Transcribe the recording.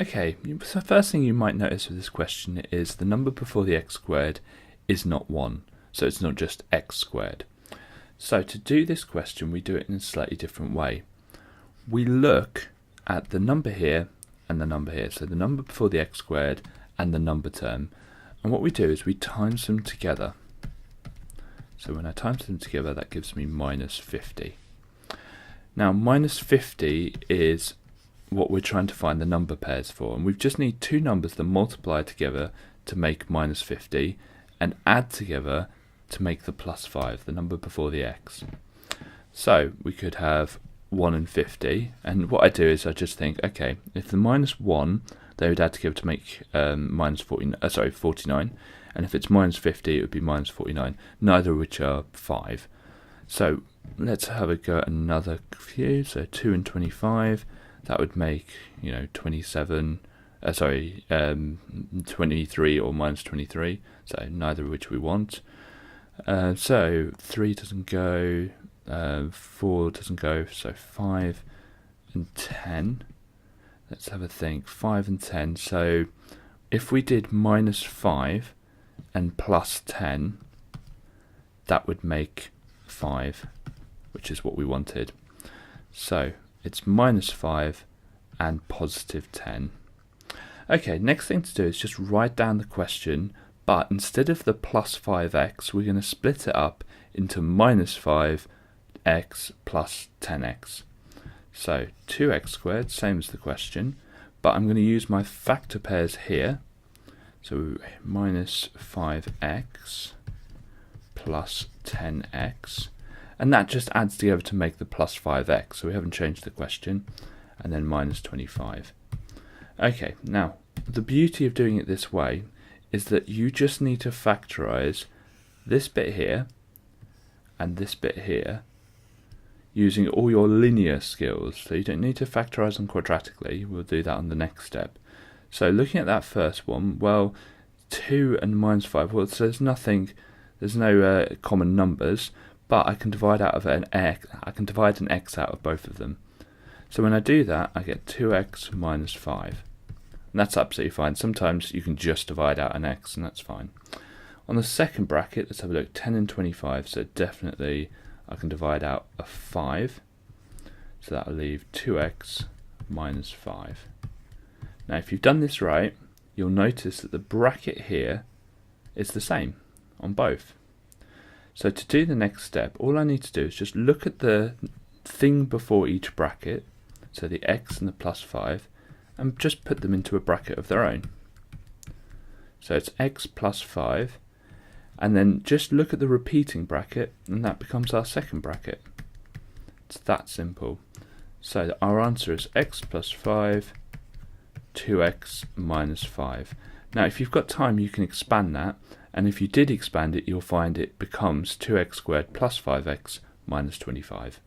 Okay, so first thing you might notice with this question is the number before the x squared is not 1, so it's not just x squared. So to do this question, we do it in a slightly different way. We look at the number here and the number here, so the number before the x squared and the number term, and what we do is we times them together. So when I times them together, that gives me minus 50. Now minus 50 is what we're trying to find the number pairs for, and we just need two numbers that multiply together to make minus 50 and add together to make the plus 5, the number before the x. So we could have 1 and 50, and what I do is I just think, okay, if the minus 1 they would add together to make minus 49, and if it's minus 50 it would be minus 49, neither of which are 5. So let's have a go at another few. So 2 and 25, that would make 23 or minus 23, so neither of which we want. So 3 doesn't go, 4 doesn't go, so 5 and 10. Let's have a think. 5 and 10. So if we did minus 5 and plus 10, that would make 5, which is what we wanted. So it's minus 5 and positive 10. Okay, next thing to do is just write down the question, but instead of the plus 5x, we're going to split it up into minus 5x plus 10x. So 2x squared, same as the question, but I'm going to use my factor pairs here. So minus 5x plus 10x, and that just adds together to make the plus 5x, so we haven't changed the question, and then minus 25. Okay, now the beauty of doing it this way is that you just need to factorize this bit here and this bit here using all your linear skills. So you don't need to factorize them quadratically, we'll do that on the next step. So looking at that first one, well, 2 and minus 5, well, so there's no common numbers, but I can divide an x out of both of them. So when I do that, I get 2x minus 5. And that's absolutely fine. Sometimes you can just divide out an x, and that's fine. On the second bracket, let's have a look, 10 and 25, so definitely I can divide out a 5. So that'll leave 2x minus 5. Now if you've done this right, you'll notice that the bracket here is the same on both. So to do the next step, all I need to do is just look at the thing before each bracket, so the x and the plus 5, and just put them into a bracket of their own. So it's x plus 5, and then just look at the repeating bracket, and that becomes our second bracket. It's that simple. So our answer is x plus 5, 2x minus 5. Now if you've got time you can expand that, and if you did expand it you'll find it becomes 2x squared plus 5x minus 25.